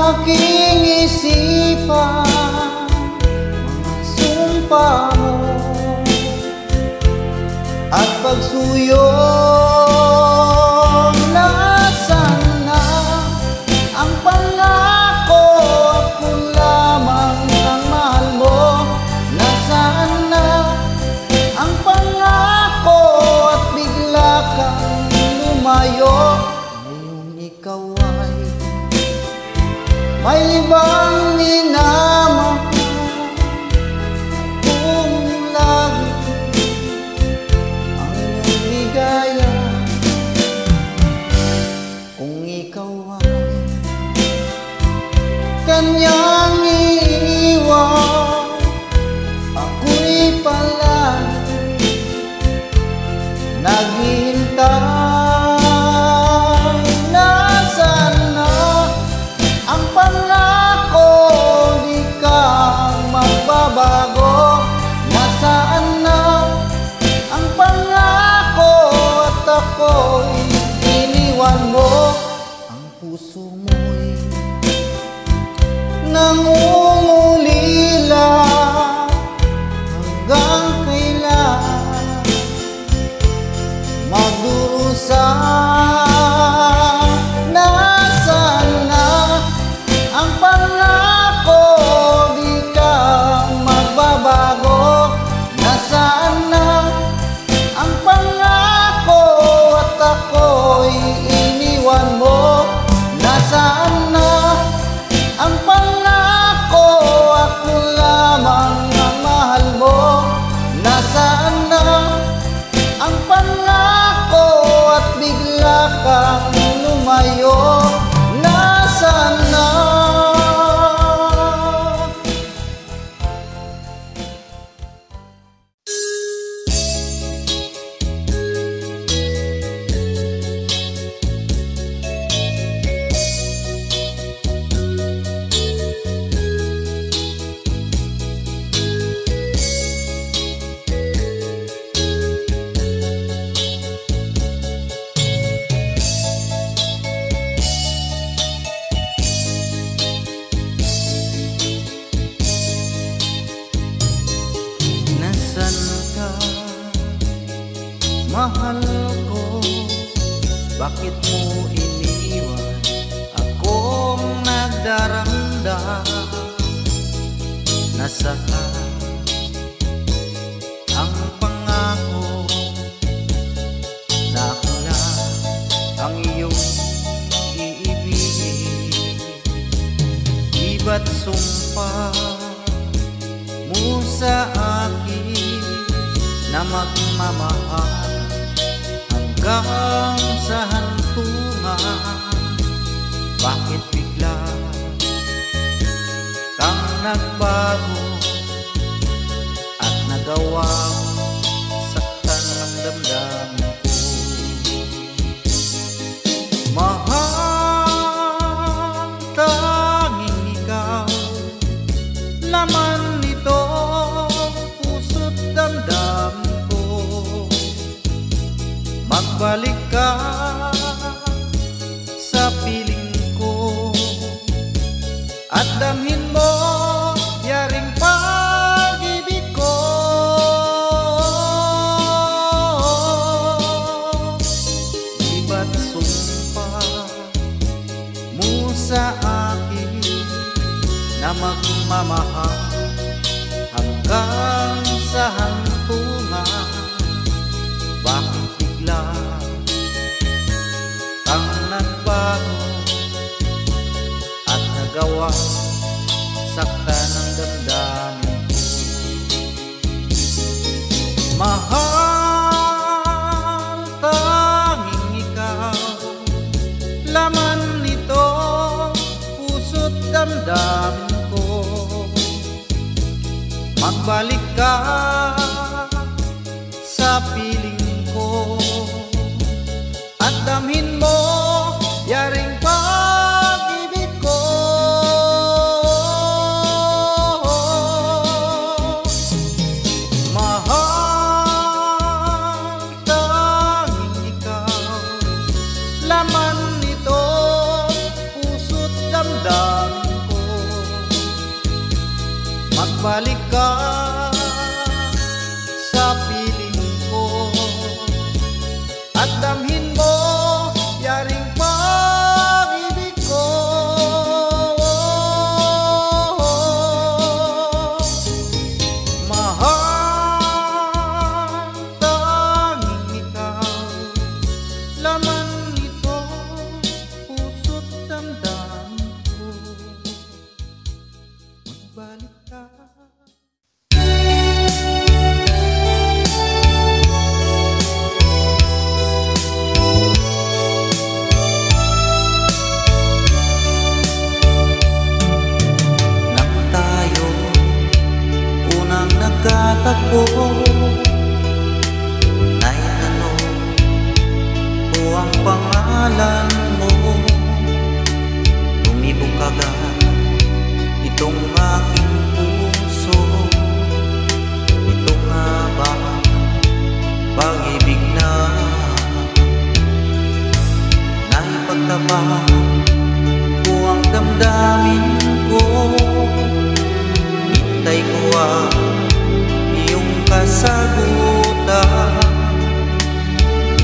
aking isipan mga sumpa mo at pagsuyo. Nasaan na ang pangako? Ako lamang ang mahal mo. Nasaan na ang pangako at bigla kang lumayo? Ngayong ikaw ay may ibang minamahal. Kung lagi ang iyong ligaya, kung ikaw ay kanyang iiwan, ako'y palagi naghihintay. Nasaan na ang pangako? Di ka magbabago. Nasaan na ang pangako? At ako'y iniwan mo. Ang puso mo'y nangungulila. Hanggang kailan magdurusa? Nasaan na ang pangako? Di ka magbabago. Nasaan na ang pangako? At ako'y iniwan mo. Nasaan na ang pangako? Ako lamang ang mahal mo. Nasaan na ang pangako? At bigla kang lumayo. Nasaan na? Mahal ko, bakit mo iniwan akong nagdaranda? Nasaan ang pangako na ako lang ang iyong iibigin? Di ba't sumpa mo sa akin na magmamahal hanggang sa hantungan? Bakit bigla kang nagbago at nagawang saktan ng damdamin ko? Mahal, tanging ikaw laman nito puso't damdamin ko. Magbalik ka sa piling ko at damhin mo yaring pag-ibig ko. Di ba't sumpa mo sa akin na magmamahal hanggang sa hantungan? Bakit bigla kang nagbago at nagawa saktan ng damdamin ko? Mahal, tanging ikaw laman nito puso't damdamin ko. Magbalik ka sa piling ko at damhin mo yaring pag-ibig ko. Mahal, tanging ikaw laman nito puso't damdamin magbalik ka sa piling ko at damhin mo yaring pag-ibig ko. Mahal, tanging ikaw, laman nito puso't damdamin ko. Magbalik ka. Nang tayo unang nagkatagpo, nainanong ko ang pangalan mo. Tumibok agad itong aking puso. Ito nga ba pag-ibig na naipagtabak ko ang damdamin ko? Hintay ko ang iyong kasagutan.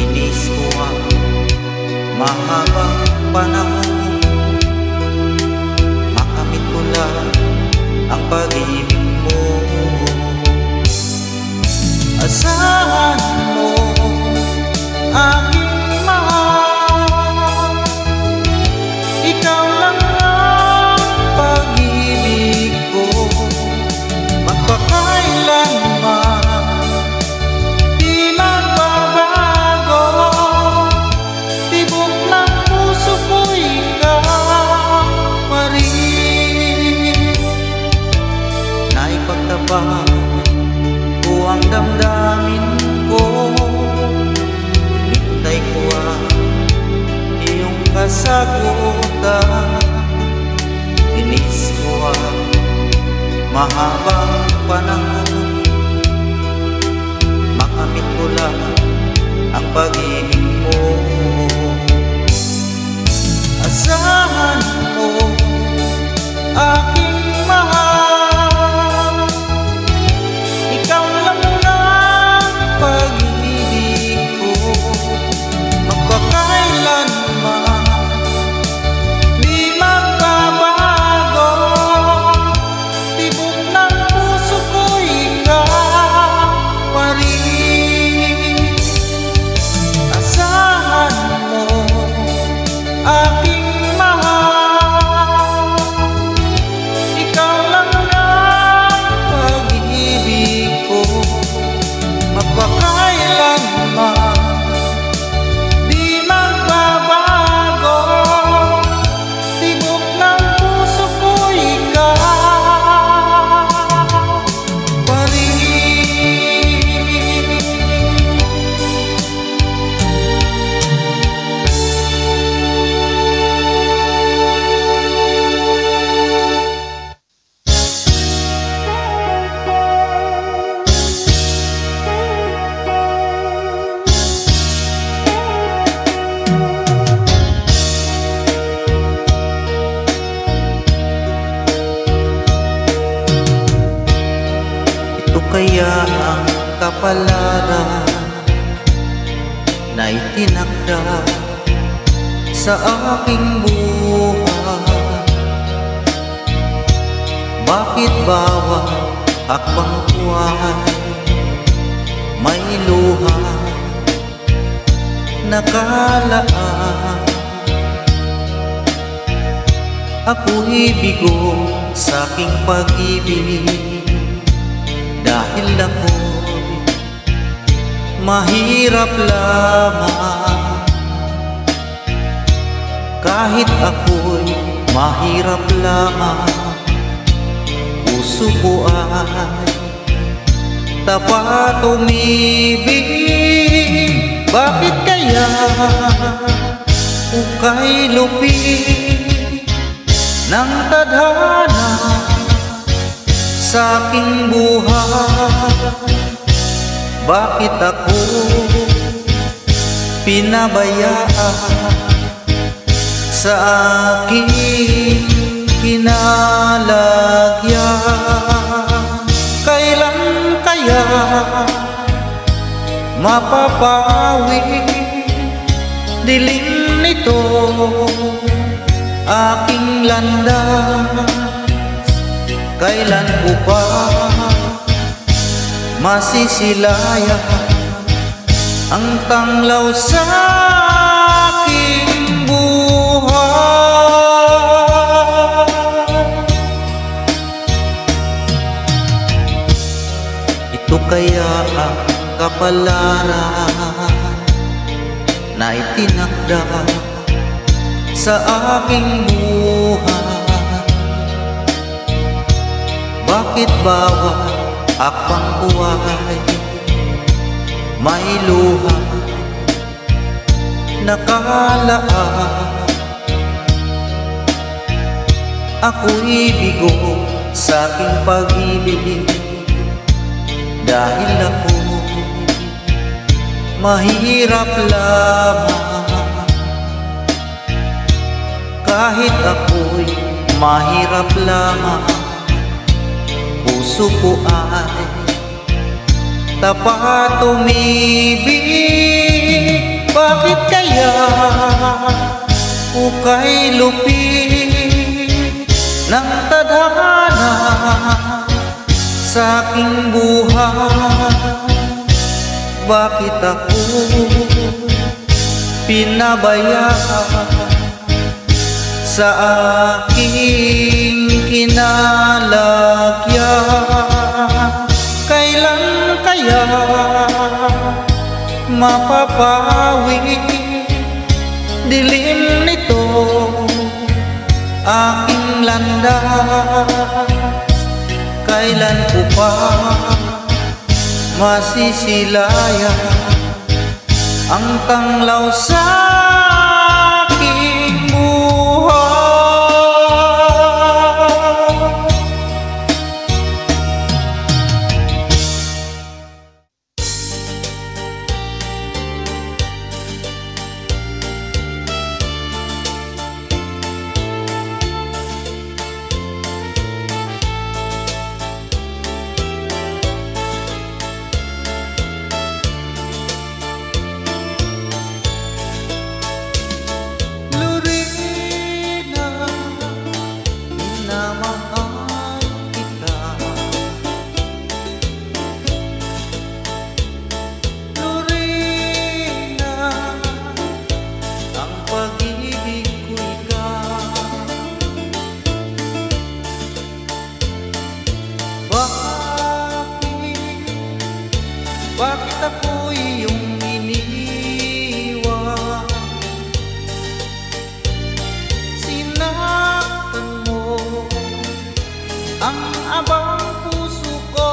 Inis ko ang mahabang panahon. Makamit ko lang ang pag-ibig mo. Asahan mo aking mahal, ikaw lang ang pag-ibig ko. Magpakailanman di magbabago, tibok ng puso ko ikaw pa rin. Naipagtabak ko ang damdamin ko. Hinintay ko ang iyong kasagutan. Inis ko ang mahabang panahon. Makamit ko lang ang pag-ibig mo. Asahan mo aking mahal, ikaw lang ang pag-ibig ko. Magpakailanman di magbabago, tibok ng puso ko ikaw pa rin. Asahan mo aking mahal, ikaw lang ang pag-ibig ko. Magpakailanman di magbabago, tibok ng puso ko ikaw pa rin. Ito kaya ang kapalaran na itinakda sa aking buhay? Bakit bawat hakbang ko ay may luha nakalaan? Ako'y bigo sa aking pag-ibig dahil ako'y mahirap lamang. Kahit ako'y mahirap lamang, puso ko ay tapat umibig. Bakit kaya ukay lupit ng tadhana sa aking buhay? Bakit ako pinabayaan sa aking kinalagyan? mapapawi. Dilim nito aking landas, kailan ko pa masisilayan ang tanglaw sa aking buhay. Ito kaya ang kapalaran na itinakda sa aking buhay. Bakit bawat akbang buhay may luha nakalaan? Ako'y bigo sa aking pag-ibig dahil ako mahirap lamang. Kahit ako'y mahirap lamang, puso ko ay tapat umibig. Bakit kaya ukay lupit ng tadhana sa aking buhay? Bakit ako pinabayaan sa aking kinalagyan? Kailan kaya mapapawi? Dilim nito aking landas, kailan ko pa masisilayan ang tanglaw sa aking buhay? Bakit ako'y iyong iniwan? Sinaktan mo ang abang puso ko.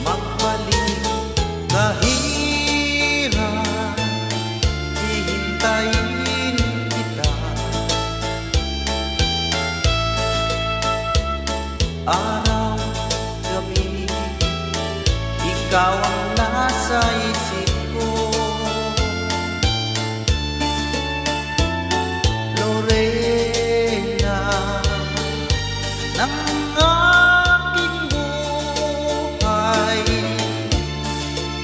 Magbalik kahirap, hihintayin kita. Araw, gabi, ikaw ang nasa isip ko. Lorena ng aking buhay,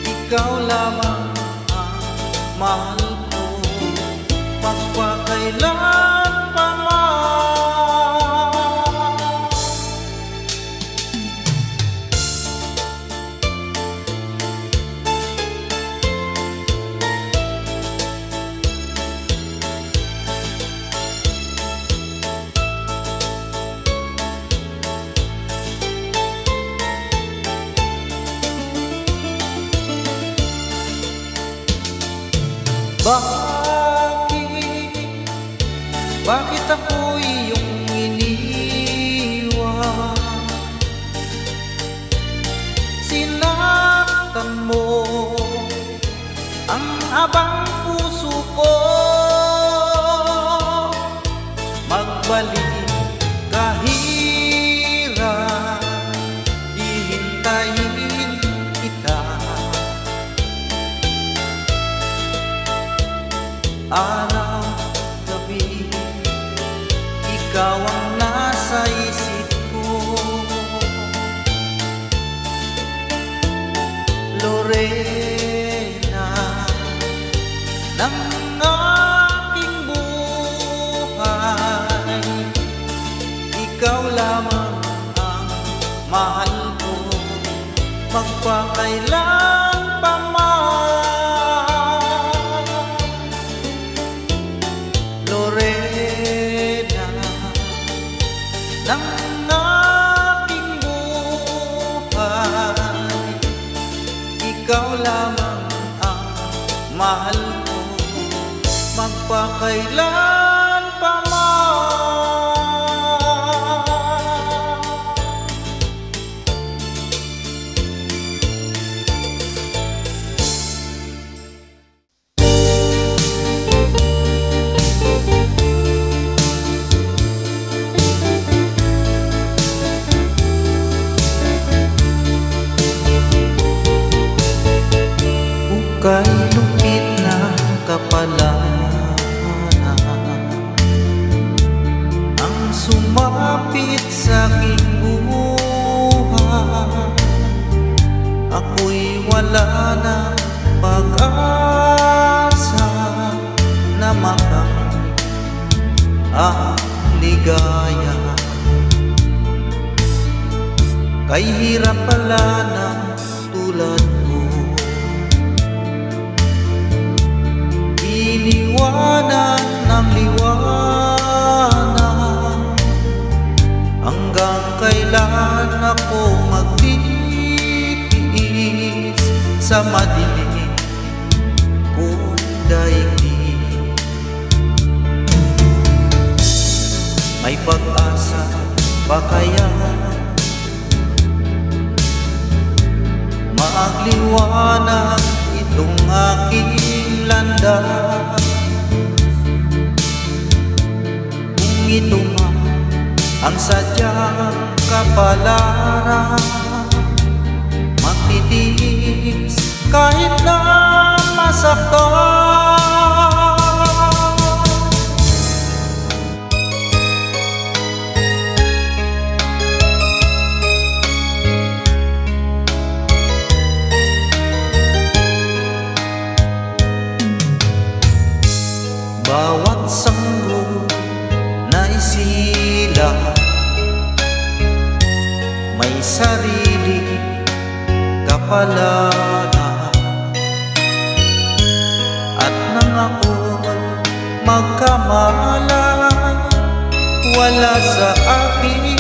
ikaw lamang ang mahal ko magpakailan pa man. Bakit ako iyong iniwan? Sinaktan mo ang abang puso ko. Magbalik kahirap, hihintayin kita. Araw, gabi, ikaw ang nasa isip ko. Lorena ng aking buhay, ikaw lamang ang mahal ko, magpakailan pa man. Lorena ng aking buhay, ikaw lamang ang mahal ko, magpakailan pa man. Kay lupit na kapalaran ang sumapit sa aking buhay, ako'y wala na pag-asa na makamit ang ligaya. Kay hirap pala na tulad ko, iniwanan ng liwanag, hanggang kailan ako magtitiis sa madilim kong daigdig. May pag-asa ba kaya maagliwanag itong aking landas? Kung ito man ang sadyang kapalaran, magtitiis kahit na masaktan. Bawat sanggol na isila may sarili kapalaran, at nang ako'y magkamalan, wala sa akin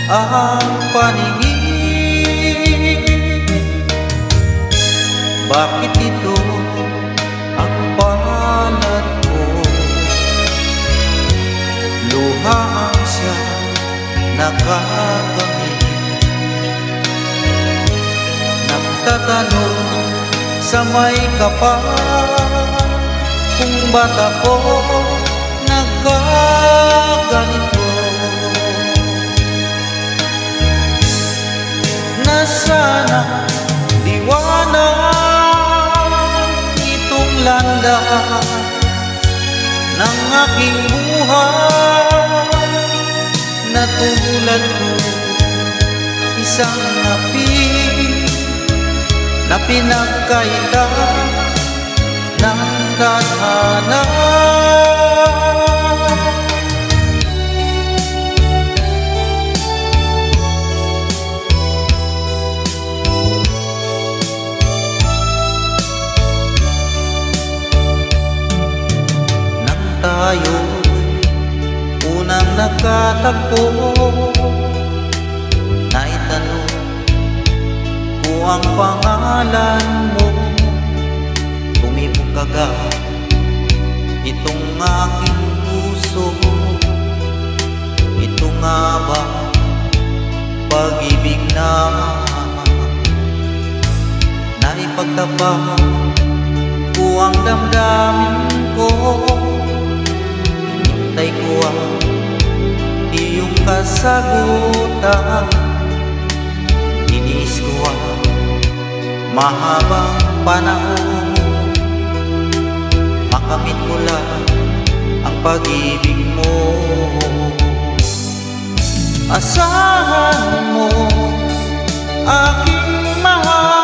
ang paningin. Bakit ito ang palad ko? Luha ang siya nakakamit. Nagtatanong sa may kapal, kung ba't ako nagkaganito? Nasaan liwanag itong landas ng aking buhay, na tulad ko isang napi na pinagkaita ng tadhana. Nang tayo'y unang nagkatagpo, naitanong ko ang pangalan mo. Tumibok agad itong aking puso. Ito nga ba pag-ibig na naipagtapat ko ang damdamin ko? Hinintay ko ang iyong kasagutan. Iniis ko ang mahabang panahon, makamit ko lang ang pag-ibig mo. Asahan mo aking mahal,